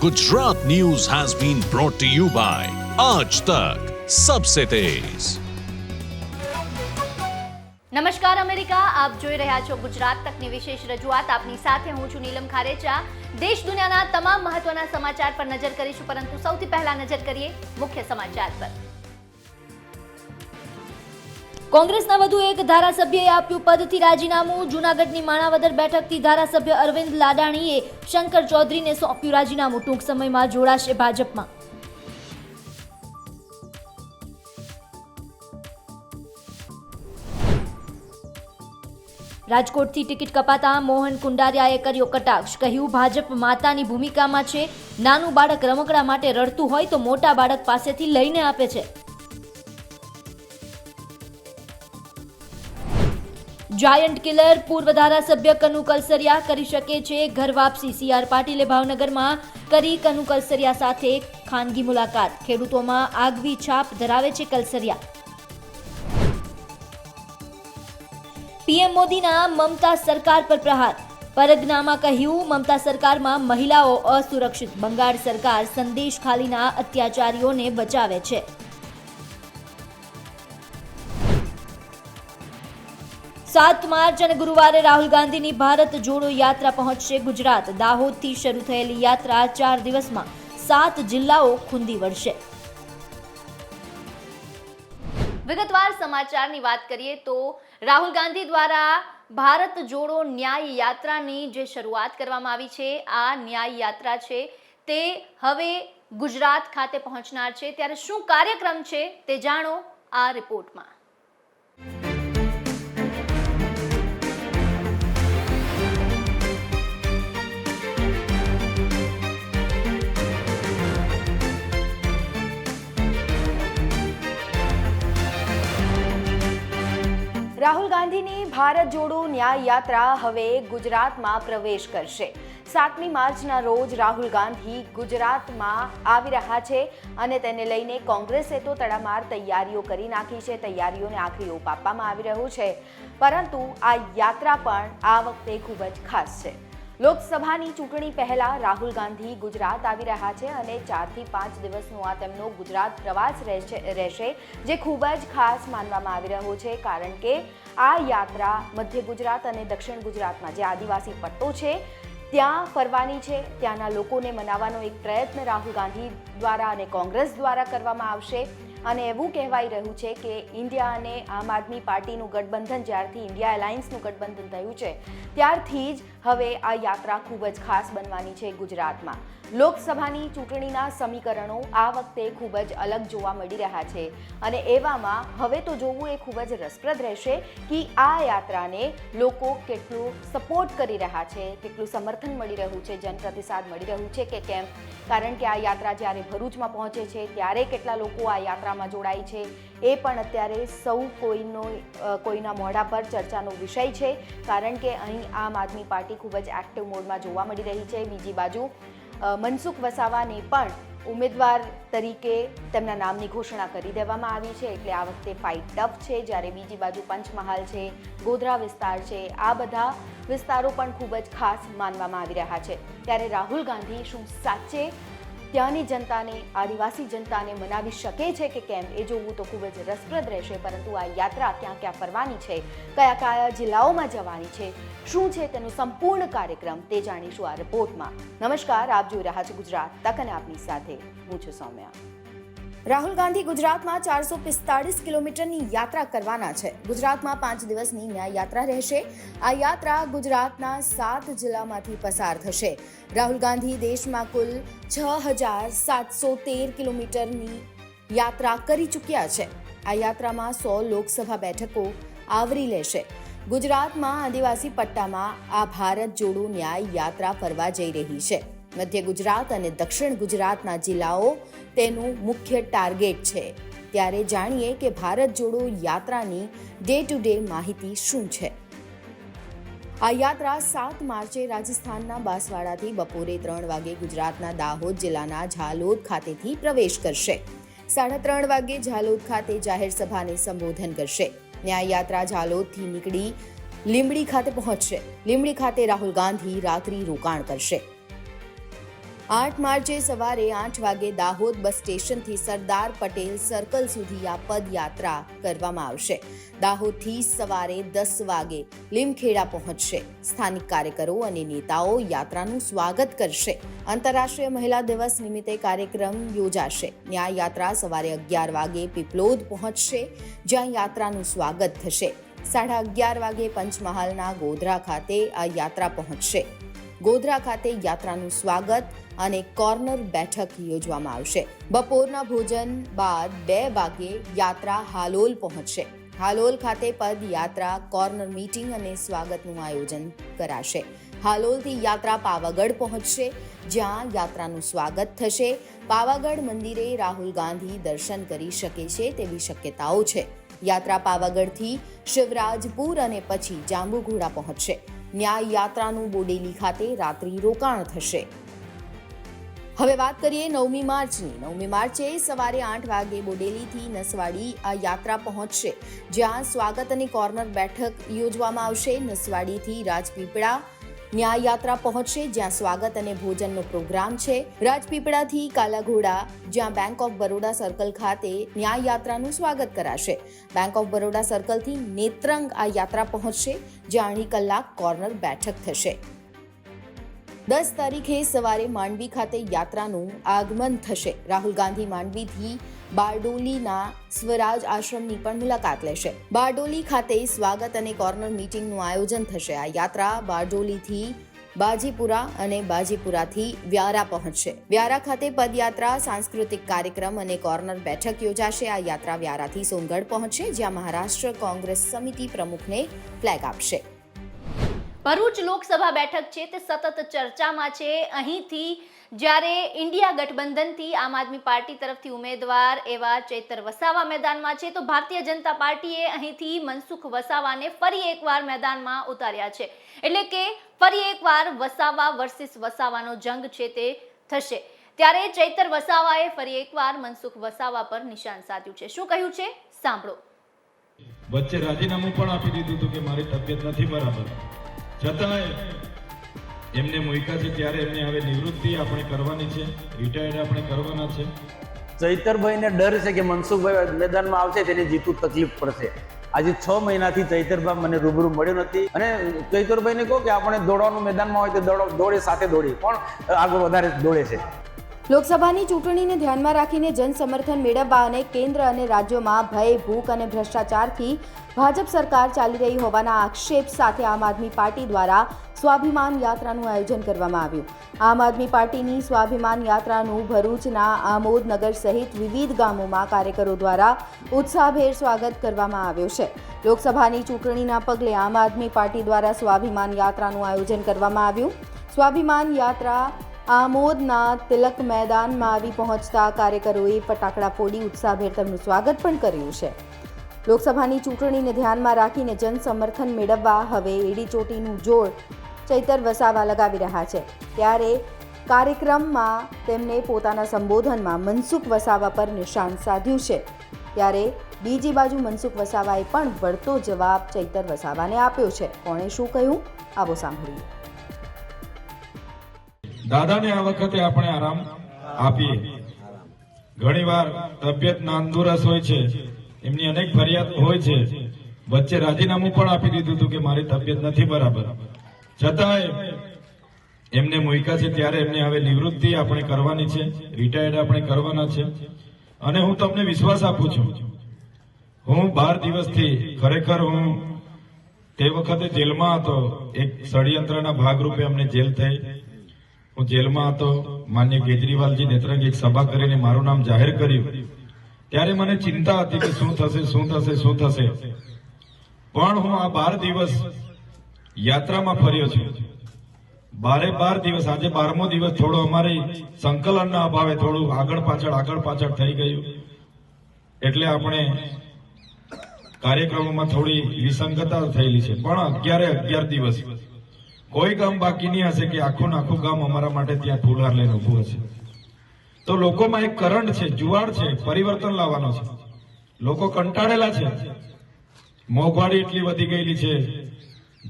Gujarat News has been brought to you by Aaj Tak, सबसे तेज। નમસ્કાર America, આપ જોઈ રહ્યા છો ગુજરાત તકની વિશેષ રજૂઆત। આપની સાથે હું છું નીલમ ખારેચા। દેશ દુનિયાના તમામ મહત્વના સમાચાર પર નજર કરીશું, પરંતુ સૌથી પહેલા નજર કરીએ મુખ્ય સમાચાર પર। કોંગ્રેસના વધુ એક ધારાસભ્યએ આપ્યું પદથી રાજીનામું। જૂનાગઢની માણાવદર બેઠકથી ધારાસભ્ય અરવિંદ લાડાણીએ શંકર ચૌધરીને સોંપ્યું રાજીનામું। ટૂંક સમયમાં જોડાશે ભાજપમાં। રાજકોટથી ટિકિટ કપાતા મોહન કુંડારિયાએ કર્યો કટાક્ષ। કહ્યું, ભાજપ માતાની ભૂમિકામાં છે। નાનું બાળક રમકડા માટે રડતું હોય તો મોટા બાળક પાસેથી લઈને આપે છે। જાયન્ટ કિલર પૂર્વ ધારાસભ્ય કનુ કલસરિયા કરી શકે છે ઘર વાપસી। CR પાટીલે ભાવનગરમાં કરી કનુ કલસરિયા સાથે ખાનગી મુલાકાત। ખેડૂતોમાં આગવી છાપ ધરાવે છે કલસરિયા। પીએમ મોદીના મમતા સરકાર પર પ્રહાર। પરગનામાં કહ્યું, મમતા સરકારમાં મહિલાઓ અસુરક્ષિત। બંગાળ સરકાર સંદેશ ખાલીના અત્યાચારીઓને બચાવે છે। 7 માર્ચ અને ગુરુવારે રાહુલ ગાંધીની ભારત જોડો યાત્રા પહોંચશે ગુજરાત। દાહોદથી શરૂ થયેલી યાત્રા 4 દિવસમાં 7 જિલ્લાઓ ખૂંદી વળશે। વિગતવાર સમાચારની વાત કરીએ તો રાહુલ ગાંધી દ્વારા ભારત જોડો ન્યાય યાત્રાની જે શરૂઆત કરવામાં આવી છે, આ ન્યાય યાત્રા છે તે હવે ગુજરાત ખાતે પહોંચનાર છે। ત્યારે શું કાર્યક્રમ છે તે જાણો આ રિપોર્ટમાં। રાહુલ ગાંધીની ભારત જોડો ન્યાય યાત્રા હવે ગુજરાતમાં પ્રવેશ કરશે। 7મી માર્ચના રોજ રાહુલ ગાંધી ગુજરાતમાં આવી રહ્યા છે અને તેને લઈને કોંગ્રેસે તો તડામાર તૈયારીઓ કરી નાખી છે। તૈયારીઓને આખરી ઓપ આપવામાં આવી રહ્યો છે, પરંતુ આ યાત્રા પણ આ વખતે ખૂબ જ ખાસ છે। લોકસભાની ચૂંટણી પહેલા રાહુલ ગાંધી ગુજરાત આવી રહ્યા છે અને 4 થી 5 દિવસનો આ તેમનો ગુજરાત પ્રવાસ રહેશે, જે ખૂબ જ ખાસ માનવામાં આવી રહ્યો છે, કારણ કે આ યાત્રા મધ્ય ગુજરાત અને દક્ષિણ ગુજરાતમાં જે આદિવાસી પટ્ટો છે ત્યાં ફરવાની છે। ત્યાંના લોકોને મનાવવાનો એક પ્રયત્ન રાહુલ ગાંધી દ્વારા અને કોંગ્રેસ દ્વારા કરવામાં આવશે। અને એવું કહેવાઈ રહ્યું છે કે ઇન્ડિયા અને આમ આદમી પાર્ટીનું ગઠબંધન, જ્યારથી ઇન્ડિયા એલાયન્સનું ગઠબંધન થયું છે ત્યારથી જ હવે આ યાત્રા ખૂબ જ ખાસ બનવાની છે ગુજરાતમાં। લોકસભાની ચૂંટણીના સમીકરણો આ વખતે ખૂબ જ અલગ જોવા મળી રહ્યા છે અને એવામાં હવે તો જોવું એ ખૂબ જ રસપ્રદ રહેશે કે આ યાત્રાને લોકો કેટલું સપોર્ટ કરી રહ્યા છે, કેટલું સમર્થન મળી રહ્યું છે, જનપ્રતિસાદ મળી રહ્યું છે કે કેમ। કારણ કે આ યાત્રા જ્યારે ભરૂચમાં પહોંચે છે ત્યારે કેટલા લોકો આ યાત્રામાં જોડાય છે એ પણ અત્યારે સૌ કોઈના મોઢા પર ચર્ચાનો વિષય છે, કારણ કે અહીં આમ આદમી પાર્ટી ખૂબ જ એક્ટિવ મોડમાં જોવા મળી રહી છે। બીજી બાજુ મનસુખ વસાવાને પણ ઉમેદવાર તરીકે તેમના નામની ઘોષણા કરી દેવામાં આવી છે, એટલે આ વખતે ફાઇટ ટફ છે। જ્યારે બીજી બાજુ પંચમહાલ છે, ગોધરા વિસ્તાર છે, આ બધા વિસ્તારો પણ ખૂબ જ ખાસ માનવામાં આવી રહ્યા છે। ત્યારે રાહુલ ગાંધી શું સાચે ત્યાંની જનતાને, આદિવાસી જનતાને મનાવી શકે છે કે કેમ એ જોવું તો ખૂબ જ રસપ્રદ રહેશે। પરંતુ આ યાત્રા ક્યાં ક્યાં ફરવાની છે, કયા કયા જિલ્લાઓમાં જવાની છે, શું છે તેનો સંપૂર્ણ કાર્યક્રમ તે જાણીશું આ રિપોર્ટમાં। નમસ્કાર, આપ જોઈ રહ્યા છો ગુજરાત તક અને આપની સાથે હું છું સૌમ્યા। રાહુલ ગાંધી ગુજરાતમાં 445 કિલોમીટરની યાત્રા કરવાના છે। ગુજરાતમાં 5 દિવસની ન્યાય યાત્રા રહેશે। આ યાત્રા ગુજરાતના 7 જિલ્લામાંથી પસાર થશે। રાહુલ ગાંધી દેશમાં કુલ 6,713 કિલોમીટરની યાત્રા કરી ચૂક્યા છે। આ યાત્રામાં 100 લોકસભા બેઠકો આવરી લેશે। ગુજરાતમાં આદિવાસી પટ્ટામાં આ ભારત જોડો ન્યાય યાત્રા ફરવા જઈ રહી છે। મધ્ય ગુજરાત અને દક્ષિણ ગુજરાતના જિલ્લાઓ તેનું મુખ્ય ટાર્ગેટ છે। ત્યારે જાણીએ કે ભારત જોડો યાત્રાની ડે ટુ ડે માહિતી શું છે। આ યાત્રા 7 માર્ચે રાજસ્થાનના બાંસવાડાથી બપોરે 3 વાગે ગુજરાતના દાહોદ જિલ્લાના ઝાલોદ ખાતેથી પ્રવેશ કરશે। 3:30 વાગે ઝાલોદ ખાતે જાહેર સભાને સંબોધન કરશે। ન્યાય યાત્રા ઝાલોદથી નીકળી લીંબડી ખાતે પહોંચશે। લીંબડી ખાતે રાહુલ ગાંધી રાત્રિ રોકાણ કરશે। 8 માર્ચે સવારે 8 વાગે દાહોદ બસ સ્ટેશનથી સરદાર પટેલ સર્કલ સુધી આ પદયાત્રા કરવામાં આવશે. દાહોદથી સવારે 10 વાગે લીમખેડા પહોંચશે. સ્થાનિક કાર્યકરો અને નેતાઓ યાત્રાનું સ્વાગત કરશે. આંતરરાષ્ટ્રીય મહિલા દિવસ નિમિત્તે કાર્યક્રમ યોજાશે. ન્યાય યાત્રા સવારે 11 વાગે પીપલોદ પહોંચશે, જ્યાં યાત્રાનું સ્વાગત થશે. 11:30 વાગે પંચમહાલના ગોધરા ખાતે આ યાત્રા પહોંચશે. ગોધરા ખાતે યાત્રાનું સ્વાગત અને કોર્નર બેઠક યોજવામાં આવશે. બપોરના ભોજન બાદ 2 વાગે યાત્રા હાલોલ પહોંચશે. હાલોલ ખાતે પદયાત્રા, કોર્નર મીટિંગ અને સ્વાગતનું આયોજન કરાશે. હાલોલથી યાત્રા પાવાગઢ પહોંચશે, જ્યાં યાત્રાનું સ્વાગત થશે. પાવાગઢ મંદિરે રાહુલ ગાંધી દર્શન કરી શકે છે તેવી શક્યતાઓ છે. યાત્રા પાવાગઢથી શિવરાજપુર અને પછી જાંબુઘોડા પહોંચશે. ન્યાય યાત્રાનું બોડેલી ખાતે રાત્રિ રોકાણ થશે. હવે વાત કરીએ 9મી માર્ચની. 9મી માર્ચે સવારે 8 વાગે બોડેલીથી નસવાડી આ યાત્રા પહોંચશે, જ્યાં સ્વાગત અને કોર્નર બેઠક યોજવામાં આવશે. નસવાડીથી રાજપીપળા ન્યાય યાત્રા પહોંચશે, જ્યાં સ્વાગત અને ભોજનનો પ્રોગ્રામ છે. રાજપીપળાથી કાલાઘોડા, જ્યાં બેંક ઓફ બરોડા સર્કલ ખાતે ન્યાય યાત્રાનું સ્વાગત કરાશે. બેંક ઓફ બરોડા સર્કલથી નેત્રંગ આ યાત્રા પહોંચશે, જ્યાં 2.5 કલાક કોર્નર બેઠક થશે. 10 તારીખે સવારે માંડવી ખાતે યાત્રાનું આગમન થશે. રાહુલ ગાંધી માંડવીથી બારડોલીના સ્વરાજ આશ્રમની પણ મુલાકાત લેશે. બારડોલી ખાતે સ્વાગત અને કોર્નર મીટિંગનું આયોજન થશે. આ યાત્રા બારડોલીથી બાજીપુરા અને બાજીપુરાથી વ્યારા પહોંચશે. વ્યારા ખાતે પદયાત્રા, સાંસ્કૃતિક કાર્યક્રમ અને કોર્નર બેઠક યોજાશે. આ યાત્રા વ્યારાથી સોનગઢ પહોંચશે, જ્યાં મહારાષ્ટ્ર કોંગ્રેસ સમિતિ પ્રમુખને ફ્લેગ આપશે. ભરૂચ લોકસભા બેઠક છે તે સતત ચર્ચામાં છે. અહીંથી જ્યારે ઇન્ડિયા ગઠબંધનથી આમ આદમી પાર્ટી તરફથી ઉમેદવાર એવા ચૈતર વસાવા મેદાનમાં છે, તો ભારતીય જનતા પાર્ટીએ અહીંથી મનસુખ વસાવાને ફરી એકવાર મેદાનમાં ઉતાર્યા છે. એટલે કે ફરી એકવાર વસાવા વર્સિસ વસાવાનો જંગ છે તે થશે. ત્યારે ચૈતર વસાવાએ ફરી એકવાર મનસુખ વસાવા પર નિશાન સાધ્યું છે. શું કહ્યું છે સાંભળો. વચ્ચે રાજીનામું પણ આપી દીધું હતું કે મારી તબિયત નથી બરાબર, છતાંય એમને મૂક્યા છે. ત્યારે એમને હવે નિવૃત્તિ આપણે કરવાની છે, રિટાયર્ડ આપણે કરવાના છે. ચૈતરભાઈને ડર છે કે મનસુખભાઈ મેદાનમાં આવશે તેની જીતવું તકલીફ પડશે. આજે 6 મહિનાથી ચૈતરભાઈ મને રૂબરૂ મળ્યો નથી, અને ચૈતરભાઈને કહો કે આપણે દોડવાનું મેદાનમાં હોય તો દોડે, સાથે દોડી, પણ આગળ વધારે દોડે છે. લોકસભાની ચૂંટણીને ધ્યાનમાં રાખીને જનસમર્થન મેળવવા અને કેન્દ્ર અને રાજ્યોમાં ભય, ભૂખ અને ભ્રષ્ટાચારથી ભાજપ સરકાર ચાલી રહી હોવાના આક્ષેપ સાથે આમ આદમી પાર્ટી દ્વારા સ્વાભિમાન યાત્રાનું આયોજન કરવામાં આવ્યું. આમ આદમી પાર્ટીની સ્વાભિમાન યાત્રાનું ભરૂચના આમોદનગર સહિત વિવિધ ગામોમાં કાર્યકરો દ્વારા ઉત્સાહભેર સ્વાગત કરવામાં આવ્યું છે. લોકસભાની ચૂંટણીના પગલે આમ આદમી પાર્ટી દ્વારા સ્વાભિમાન યાત્રાનું આયોજન કરવામાં આવ્યું. સ્વાભિમાન યાત્રા આમોદના તિલક મેદાનમાં આવી પહોંચતા કાર્યકરોએ ફટાકડા ફોડી ઉત્સાહભેર તેમનું સ્વાગત પણ કર્યું છે. લોકસભાની ચૂંટણીને ધ્યાનમાં રાખીને જનસમર્થન મેળવવા હવે એડી ચોટીનું જોર ચૈતર વસાવા લગાવી રહ્યા છે. ત્યારે કાર્યક્રમમાં તેમણે પોતાના સંબોધનમાં મનસુખ વસાવા પર નિશાન સાધ્યું છે. ત્યારે બીજી બાજુ મનસુખ વસાવાએ પણ વળતો જવાબ ચૈતર વસાવાને આપ્યો છે. કોણે શું કહ્યું, આવો સાંભળીએ. દાદાને આ વખતે આપણે આરામ આપીએ. ઘણીવાર તબિયત નાંદુરસ્ત હોય છે, એમની અનેક ફરિયાદ હોય છે. વચ્ચે રાજીનામું પણ આપી દીધું હતું કે મારી તબિયત નથી બરાબર, છતાંય એમને મૂક્યા છે. ત્યારે એમને હવે નિવૃત્તિ આપણે કરવાની છે, રિટાયર્ડ આપણે કરવાના છે. અને હું તમને વિશ્વાસ આપું છું, હું 12 દિવસથી ખરેખર હું તે વખતે જેલમાં હતો. એક ષડયંત્રના ભાગરૂપે અમને જેલ થઈ. હું જેલમાં હતો. માન્ય કેજરીવાલજી નેત્રંગ એક સભા કરીને મારું નામ જાહેર કર્યું. ત્યારે મને ચિંતા હતી કે શું થશે. પણ હું આ 12 દિવસ યાત્રામાં ફર્યો છું. 12 દિવસ, આજે 12મો દિવસ. થોડો અમારી સંકલનના અભાવે થોડું આગળ પાછળ થઈ ગયું, એટલે આપણે કાર્યક્રમોમાં થોડી વિસંગતતા થયેલી છે. પણ 11 દિવસ કોઈ ગામ બાકી નહીં હશે કે આખું ગામ અમારા માટે ત્યાં ફૂલહાર લઈને ઉભું હશે. તો લોકોમાં એક કરંટ છે, જુવાળ છે, પરિવર્તન લાવવાનો છે. લોકો કંટાળેલા છે. મોંઘવારી એટલી વધી ગયેલી છે.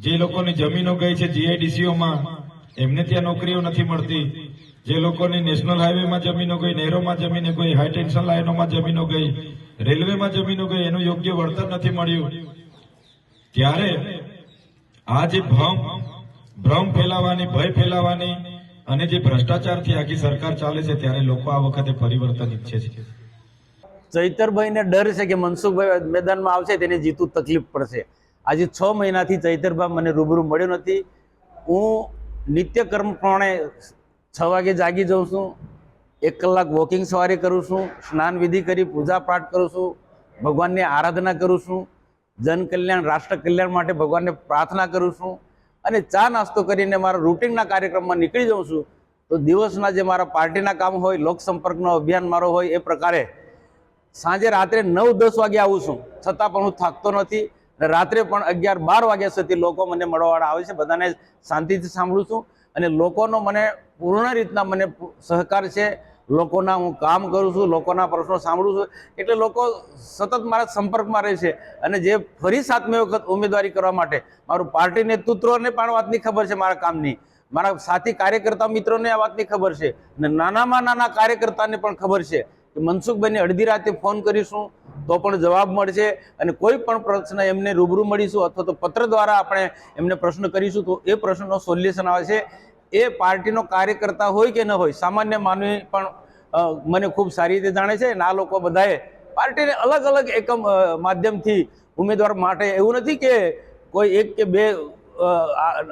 જે લોકોની જમીનો ગઈ છે જીઆઈડીસીઓમાં, એમને ત્યાં નોકરીઓ નથી મળતી. જે લોકોની નેશનલ હાઈવેમાં જમીનો ગઈ, નહેરોમાં જમીનો ગઈ, હાઈ ટેન્શન લાઈનોમાં જમીનો ગઈ, રેલવેમાં જમીનો ગઈ, એનું યોગ્ય વળતર નથી મળ્યું, ત્યારે આ જે ભ્રમ ફેલાવાની, ભય ફેલાવાની અને જે ભ્રષ્ટાચારથી આખી સરકાર ચાલે છે, ત્યારે લોકો આ વખતે પરિવર્તન ઈચ્છે છે. ચૈતરભાઈને ડર છે કે મનસુખભાઈ મેદાનમાં આવશે તેને જીતવું તકલીફ પડશે. આજે 6 મહિનાથી ચૈતરભાઈ મને રૂબરૂ મળ્યો નથી. હું નિત્યકર્મ પ્રમાણે 6 વાગે જાગી જાઉં છું, 1 કલાક વોકિંગ સવારે કરું છું, સ્નાન વિધિ કરી પૂજા પાઠ કરું છું, ભગવાનની આરાધના કરું છું, જન કલ્યાણ રાષ્ટ્ર કલ્યાણ માટે ભગવાનને પ્રાર્થના કરું છું અને ચા નાસ્તો કરીને મારા રૂટિનના કાર્યક્રમમાં નીકળી જાઉં છું. તો દિવસના જે મારા પાર્ટીના કામ હોય, લોકસંપર્કનો અભિયાન મારો હોય, એ પ્રકારે સાંજે રાત્રે 9-10 વાગે આવું છું, છતાં પણ હું થાકતો નથી. રાત્રે પણ 11-12 વાગ્યા સુધી લોકો મને મળવાવાળા આવે છે, બધાને શાંતિથી સાંભળું છું અને લોકોનો મને પૂર્ણ રીતના મને સહકાર છે. લોકોના હું કામ કરું છું, લોકોના પ્રશ્નો સાંભળું છું, એટલે લોકો સતત મારા સંપર્કમાં રહે છે. અને જે ફરી 7મી વખત ઉમેદવારી કરવા માટે મારું પાર્ટી નેતૃત્વને પણ વાતની ખબર છે, મારા કામની, મારા સાથી કાર્યકર્તા મિત્રોને આ વાતની ખબર છે અને નાનામાં નાના કાર્યકર્તાને પણ ખબર છે કે મનસુખભાઈને અડધી રાતે ફોન કરીશું તો પણ જવાબ મળશે અને કોઈ પણ પ્રશ્ન એમને રૂબરૂ મળીશું અથવા તો પત્ર દ્વારા આપણે એમને પ્રશ્ન કરીશું તો એ પ્રશ્નનો સોલ્યુશન આવે છે. એ પાર્ટીનો કાર્યકર્તા હોય કે ન હોય, સામાન્ય માનવી પણ મને ખૂબ સારી રીતે જાણે છે અને આ લોકો બધાએ પાર્ટીને અલગ અલગ એકમ માધ્યમથી ઉમેદવાર માટે એવું નથી કે કોઈ 1 કે 2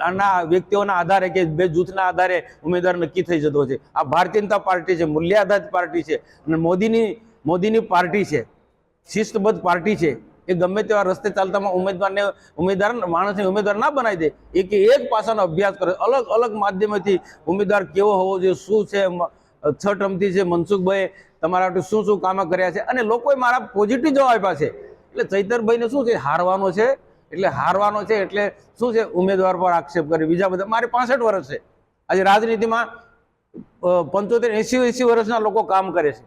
આના વ્યક્તિઓના આધારે કે 2 જૂથના આધારે ઉમેદવાર નક્કી થઈ જતો છે. આ ભારતીય જનતા પાર્ટી છે, મૂલ્ય આધારિત પાર્ટી છે અને મોદીની પાર્ટી છે, શિસ્તબદ્ધ પાર્ટી છે. એ ગમે તેવા રસ્તે ચાલતામાં માણસને ઉમેદવાર ના બનાવી દે, એક પાસાનો અભ્યાસ કરે, અલગ અલગ માધ્યમથી ઉમેદવાર કેવો હોવો જોઈએ, શું છે 6 ટર્મથી છે મનસુખભાઈ તમારા માટે શું કામ કર્યા છે અને લોકોએ મારા પોઝિટિવ જવાબ આપ્યા છે. એટલે ચૈતરભાઈને શું છે, હારવાનો છે એટલે શું છે, ઉમેદવાર પર આક્ષેપ કરે. બીજા બધા મારે 65 વર્ષ છે. આજે રાજનીતિમાં 75-80 વર્ષના લોકો કામ કરે છે.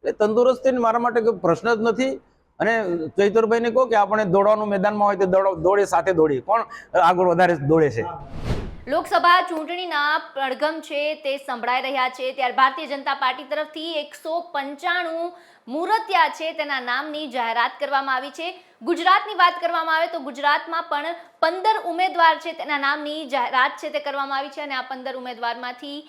એટલે તંદુરસ્તી મારા માટે કોઈ પ્રશ્ન જ નથી. અને ચૈતરભાઈને કહો કે આપણે દોડવાનું મેદાનમાં હોય તો દોડે સાથે દોડીએ, કોણ આગળ વધારે દોડે છે. લોકસભા ચૂંટણીના પડઘમ છે તે સંભળાઈ રહ્યા છે, ત્યારે ભારતીય જનતા પાર્ટી તરફથી 195 મુરતિયા છે તેના નામની જાહેરાત કરવામાં આવી છે. ગુજરાતની વાત કરવામાં આવે તો ગુજરાતમાં પણ 15 ઉમેદવાર છે તેના નામની જાહેરાત છે તે કરવામાં આવી છે અને આ 15 ઉમેદવારમાંથી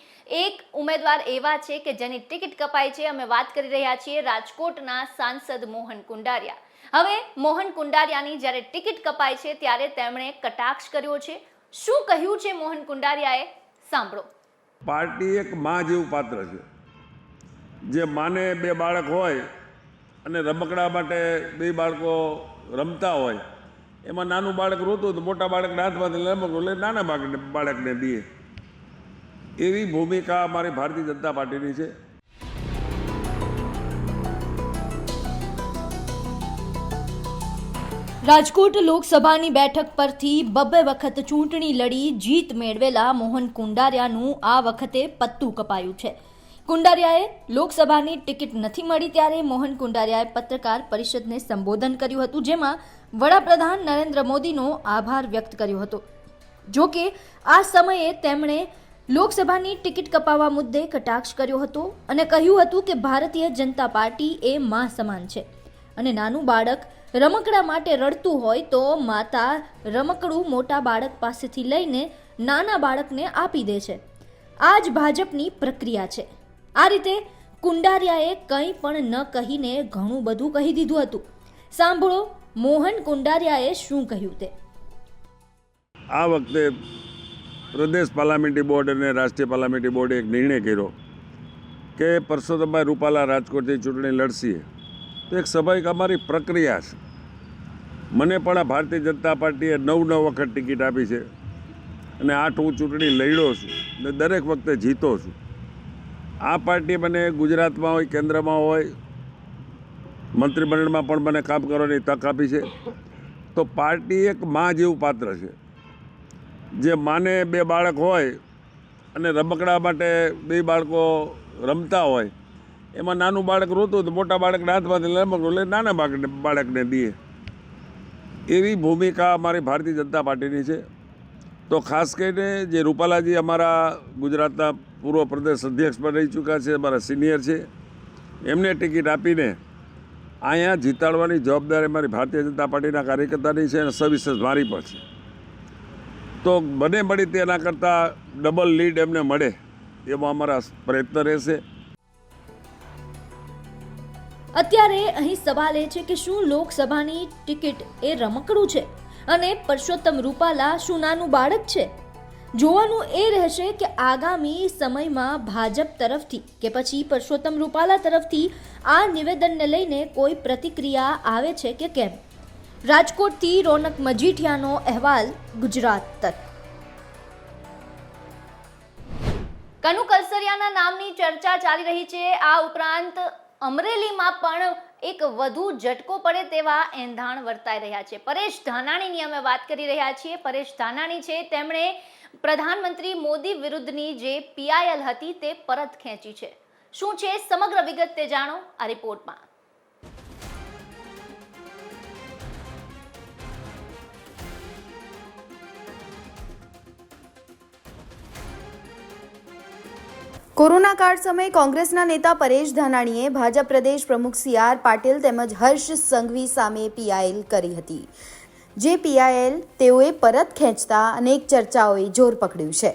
એક ઉમેદવાર એવા છે કે જેની ટિકિટ કપાઈ છે. અમે વાત કરી રહ્યા છીએ રાજકોટના સાંસદ મોહન કુંડારિયા. હવે મોહન કુંડારિયાની જ્યારે ટિકિટ કપાઈ છે ત્યારે તેમણે કટાક્ષ કર્યો છે. શું કહ્યું છે મોહન કુંડારિયાએ, સાંભળો. પાર્ટી એક માં જેવું પાત્ર છે. જે માને 2 બાળક હોય અને રમકડા માટે 2 બાળકો રમતા હોય, એમાં નાનું બાળક રોતું તો મોટા બાળકને હાથમાંથી રમકડું લઈ નાના બાળકને દે, એવી ભૂમિકા અમારી ભારતીય જનતા પાર્ટીની છે. રાજકોટ લોકસભાની બેઠક પરથી 2 વખત ચૂંટણી લડી જીત મેળવેલા મોહન કુંડારિયાનું આ વખતે પત્તું કપાયું છે. કુંડારિયાએ લોકસભાની ટિકિટ નથી મળી ત્યારે મોહન કુંડારિયાએ પત્રકાર પરિષદને સંબોધન કર્યું હતું, જેમાં વડાપ્રધાન નરેન્દ્ર મોદીનો આભાર વ્યક્ત કર્યો હતો. જો કે આ સમયે તેમણે લોકસભાની ટિકિટ કપાવવા મુદ્દે કટાક્ષ કર્યો હતો અને કહ્યું હતું કે ભારતીય જનતા પાર્ટી એ માં સમાન છે અને નાનું બાળક રમકડા માટે રડતું હોય તો માતા રમકડું મોટા બાળક પાસેથી લઈને નાના બાળકને આપી દે છે. આ જ ભાજપની પ્રક્રિયા છે. આ રીતે કુંડારિયાએ કંઈ પણ ન કહીને ઘણું બધું કહી દીધું હતું. સાંભળો મોહન કુંડારિયાએ શું કહ્યું તે. આ વખતે પ્રદેશ પાર્લામેન્ટરી બોર્ડ અને રાષ્ટ્રીય પાર્લામેન્ટરી બોર્ડે એક નિર્ણય કર્યો કે પરસોત્તમભાઈ રૂપાલા રાજકોટથી ચૂંટણી લડશે. તો એક સ્વાભાવિક અમારી પ્રક્રિયા છે. મને પણ આ ભારતીય જનતા પાર્ટીએ 9 વખત ટિકિટ આપી છે અને 8 હું ચૂંટણી લડ્યો છું અને દરેક વખતે જીતો છું. આ પાર્ટી મને ગુજરાતમાં હોય, કેન્દ્રમાં હોય, મંત્રીમંડળમાં પણ મને કામ કરવાની તક આપી છે. તો પાર્ટી એક માં જેવું પાત્ર છે. જે માને 2 બાળક હોય અને રમકડા માટે 2 બાળકો રમતા હોય, એમાં નાનું બાળક રોતું તો મોટા બાળકને હાથમાંથી રમકડું લઈ નાના બાળકને દે, એવી ભૂમિકા અમારી ભારતીય જનતા પાર્ટીની છે. તો ખાસ કરીને જે રૂપાલાજી અમારા ગુજરાતના પૂર્વ પ્રદેશ અધ્યક્ષ પણ રહી ચૂક્યા છે, અમારા સિનિયર છે, એમને ટિકિટ આપીને અહીંયા જીતાડવાની જવાબદારી મારી ભારતીય જનતા પાર્ટીના કાર્યકર્તાની છે અને સવિશેષ મારી પણ છે. તો બને મળી તેના કરતાં ડબલ લીડ એમને મળે એવો અમારા પ્રયત્ન રહેશે. અત્યારે અહીં સવાલ એ છે કે શું લોકસભાની ટિકિટ એ રમકડું છે અને પરસોત્તમ રૂપાલા શું નાનું બાળક છે? જોવાનું એ રહેશે કે આગામી સમયમાં ભાજપ તરફથી કે પછી પરસોત્તમ રૂપાલા તરફથી આ નિવેદનને લઈને કોઈ પ્રતિક્રિયા આવે છે કે કેમ. રાજકોટથી રોનક મજીઠિયાનો અહેવાલ, ગુજરાત તક. કનુ કલસરિયાના નામની ચર્ચા ચાલી રહી છે. આ ઉપરાંત અમરેલીમાં પણ એક વધુ ઝટકો પડે તેવા એંધાણ વર્તાઈ રહ્યા છે. પરેશ ધાનાણીની અમે વાત કરી રહ્યા છીએ. પરેશ ધાનાણી છે, તેમણે પ્રધાનમંત્રી મોદી વિરુદ્ધની જે PIL હતી તે પરત ખેંચી છે. શું છે સમગ્ર વિગત તે જાણો આ રિપોર્ટમાં. કોરોના કાળ સમયે કોંગ્રેસના નેતા પરેશ ધાનાણીએ ભાજપ પ્રદેશ પ્રમુખ CR પાટીલ તેમજ હર્ષ સંઘવી સામે PIL કરી હતી. જે PIL તેઓએ પરત ખેંચતા અનેક ચર્ચાઓએ જોર પકડ્યું છે.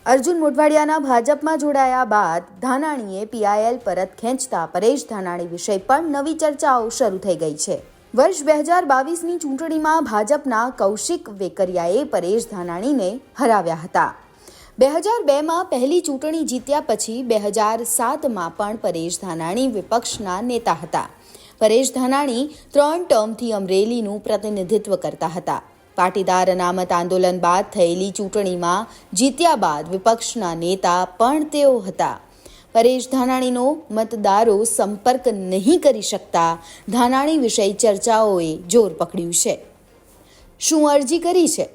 અર્જુન મોઢવાડિયાના ભાજપમાં જોડાયા બાદ ધાનાણીએ PIL પરત ખેંચતા પરેશ ધાનાણી વિષય પર નવી ચર્ચાઓ શરૂ થઈ ગઈ છે. વર્ષ 2022ની ચૂંટણીમાં ભાજપના કૌશિક વેકરિયાએ પરેશ ધાનાણીને હરાવ્યા હતા. 2002માં પહેલી ચૂંટણી જીત્યા પછી 2007માં પણ પરેશ ધાનાણી વિપક્ષના નેતા હતા. પરેશ ધાનાણી 3 ટર્મથી અમરેલીનું પ્રતિનિધિત્વ કરતા હતા. પાટીદાર અનામત આંદોલન બાદ થયેલી ચૂંટણીમાં જીત્યા બાદ વિપક્ષના નેતા પણ તેઓ હતા. પરેશ ધાનાણીનો મતદારો સંપર્ક નહીં કરી શકતા ધાનાણી વિષય ચર્ચાઓએ જોર પકડ્યું છે. શું અરજી કરી છે?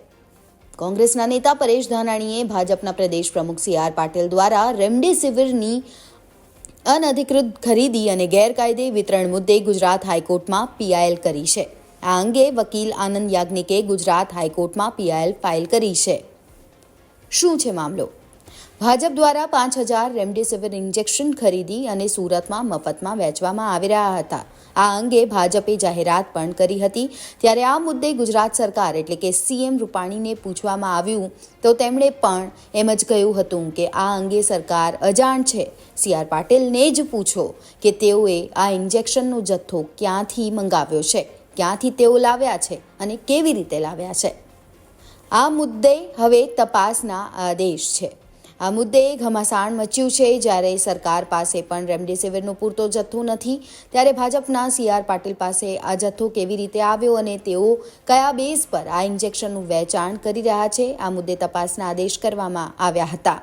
કોંગ્રેસના નેતા પરેશ ધાનાણીએ ભાજપના પ્રદેશ પ્રમુખ CR પાટીલ દ્વારા રેમડેસિવિરની અનધિકૃત ખરીદી અને ગેરકાયદે વિતરણ મુદ્દે ગુજરાત હાઈકોર્ટમાં PIL કરી છે. આ અંગે વકીલ આનંદ યાજ્ઞિકે ગુજરાત હાઈકોર્ટમાં PIL ફાઇલ કરી છે. શું છે મામલો? ભાજપ દ્વારા 5,000 રેમડેસિવિર ઇન્જેક્શન ખરીદી અને સુરતમાં મફતમાં વેચવામાં આવી રહ્યા હતા. આ અંગે ભાજપે જાહેરાત પણ કરી હતી. ત્યારે આ મુદ્દે ગુજરાત સરકાર એટલે કે CM રૂપાણીને પૂછવામાં આવ્યું તો તેમણે પણ એમ જ કહ્યું હતું કે આ અંગે સરકાર અજાણ છે. CR પાટીલને જ પૂછો કે તેઓએ આ ઇન્જેક્શનનો જથ્થો ક્યાંથી મંગાવ્યો છે, ક્યાંથી તેઓ લાવ્યા છે અને કેવી રીતે લાવ્યા છે. આ મુદ્દે હવે તપાસના આદેશ છે. આ મુદ્દે ઘમાસાણ મચ્યું છે. જ્યારે સરકાર પાસે પણ રેમડેસિવિરનો પૂરતો જથ્થો નથી, ત્યારે ભાજપના CR પાટીલ પાસે આ જથ્થો કેવી રીતે આવ્યો અને તેઓ કયા બેઝ પર આ ઇન્જેક્શનનું વેચાણ કરી રહ્યા છે, આ મુદ્દે તપાસના આદેશ કરવામાં આવ્યા હતા.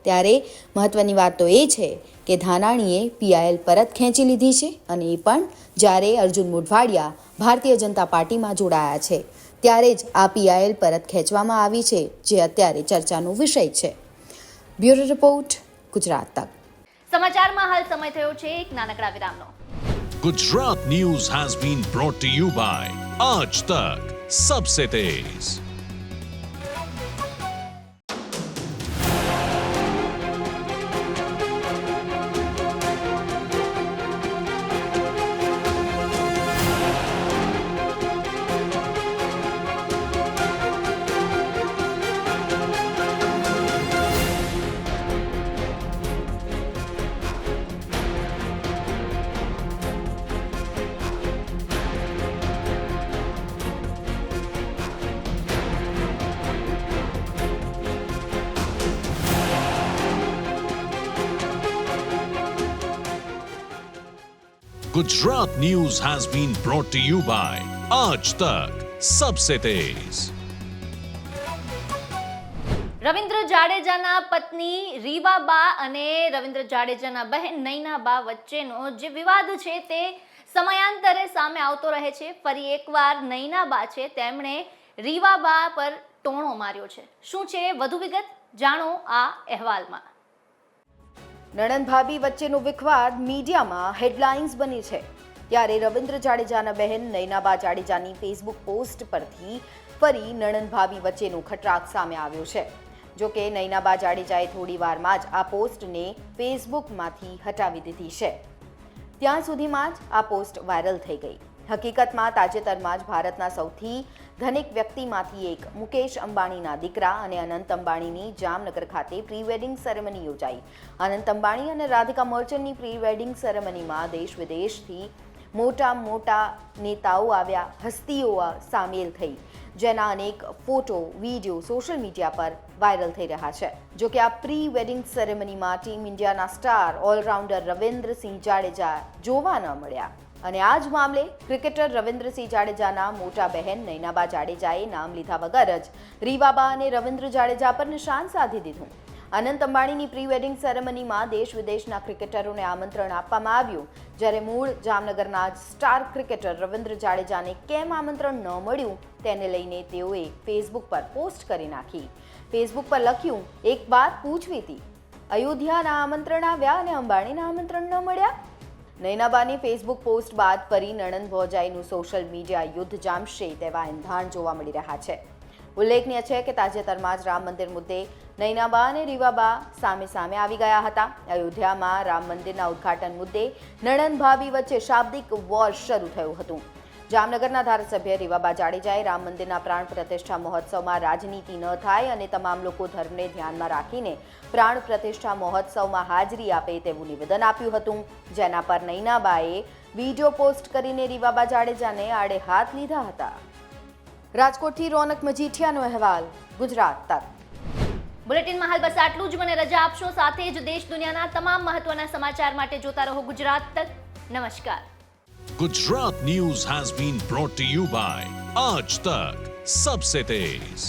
ત્યારે મહત્વની વાત તો એ છે કે ધાનાણીએ PIL પરત ખેંચી લીધી છે અને એ પણ જ્યારે અર્જુન મોઢવાડિયા ભારતીય જનતા પાર્ટીમાં જોડાયા છે ત્યારે જ આ PIL પરત ખેંચવામાં આવી છે, જે અત્યારે ચર્ચાનો વિષય છે. બ્યુરો રિપોર્ટ, ગુજરાત તક. સમાચારમાં હાલ સમય થયો છે એક નાનકડા વિરામનો. Gujarat News has been brought to you by Aaj Tak, Sabse Tez. Gujarat News has been brought to you by Aaj Tak, Sabse Tez. Ravindra જાડેજાના પત્ની રીવાબા અને રવિન્દ્ર જાડેજાના બહેન નૈનાબા વચ્ચેનો જે વિવાદ છે તે સમયાંતરે સામે આવતો રહે છે. ફરી એકવાર નૈનાબા છે તેમણે રીવાબા પર ટોણો માર્યો છે. શું છે વધુ વિગત જાણો આ અહેવાલમાં. નણંદ ભાભી વચ્ચેનો વિવાદ મીડિયામાં હેડલાઇન્સ બની છે. ત્યારે રવિન્દ્ર જાડેજાના બહેન નૈનાબા જાડેજાની ફેસબુક પોસ્ટ પરથી ફરી નણંદ ભાભી વચ્ચેનો ખટરાક સામે આવ્યો છે. જો કે નૈનાબા જાડેજાએ થોડી વારમાં જ આ પોસ્ટને ફેસબુકમાંથી હટાવી દીધી છે. ત્યાં સુધીમાં જ આ પોસ્ટ વાયરલ થઈ ગઈ. હકીકતમાં તાજેતરમાં જ ભારતના સૌથી ધનિક વ્યક્તિમાંથી એક મુકેશ અંબાણીના દીકરા અને અનંત અંબાણીની જામનગર ખાતે પ્રી વેડિંગ સેરેમની યોજાઈ. અનંત અંબાણી અને રાધિકા મર્ચન્ટની પ્રી વેડિંગ સેરેમનીમાં દેશ વિદેશથી મોટા નેતાઓ આવ્યા, હસ્તીઓ સામેલ થઈ, જેના અનેક ફોટો, વિડીયો સોશિયલ મીડિયા પર વાયરલ થઈ રહ્યા છે. જો કે આ પ્રી વેડિંગ સેરેમનીમાં ટીમ ઇન્ડિયાના સ્ટાર ઓલરાઉન્ડર રવિન્દ્રસિંહ જાડેજા જોવા ન મળ્યા. અને આ જ મામલે ક્રિકેટર રવિન્દ્રસિંહ જાડેજાના મોટા બહેન નૈનાબા જાડેજાએ નામ લીધા વગર જ રીવાબા અને રવિન્દ્ર જાડેજા પર નિશાન સાધી દીધું. અનંત અંબાણીની પ્રી વેડિંગ સેરેમનીમાં દેશ વિદેશના ક્રિકેટરોને આમંત્રણ આપવામાં આવ્યું, જ્યારે મૂળ જામનગરના સ્ટાર ક્રિકેટર રવિન્દ્ર જાડેજાને કેમ આમંત્રણ ન મળ્યું તેને લઈને તેઓએ ફેસબુક પર પોસ્ટ કરી નાખી. ફેસબુક પર લખ્યું, એક વાત પૂછવી હતી, અયોધ્યાના આમંત્રણ આવ્યા અને અંબાણીના આમંત્રણ ન મળ્યા. નૈનાબાની ફેસબુક પોસ્ટ બાદ ફરી નણંદ ભોજાઈનું સોશિયલ મીડિયા યુદ્ધ જામશે તેવા એંધાણ જોવા મળી રહ્યા છે. ઉલ્લેખનીય છે કે તાજેતરમાં જ રામ મંદિર મુદ્દે નૈનાબા અને રીવાબા સામે આવી ગયા હતા. અયોધ્યામાં રામ મંદિરના ઉદ્ઘાટન મુદ્દે નણંદ ભાભી વચ્ચે શાબ્દિક વોર શરૂ થયું હતું. જામનગરના ધારાસભ્ય રીવાબા જાડેજાએ રામ મંદિરના પ્રાણ પ્રતિષ્ઠા મહોત્સવમાં રાજનીતિ ન થાય અને તમામ લોકો ધર્મને ધ્યાનમાં રાખીને પ્રાણ પ્રતિષ્ઠા મહોત્સવમાં હાજરી આપે તેવું નિવેદન આપ્યું હતું, જેના પર નૈનાબાએ વિડીયો પોસ્ટ કરીને રીવાબા જાડેજાને આડે હાથ લીધા હતા. રાજકોટથી રોનક મજીઠિયાનો અહેવાલ, ગુજરાત તક. બુલેટિનમાં હાલ બસ આટલું જ. મને રજા આપશો. સાથે જ દેશ દુનિયાના તમામ મહત્વના સમાચાર માટે જોતા રહો ગુજરાત તક. નમસ્કાર. Gujarat News has been brought to you by Aaj Tak, Sabse Tez.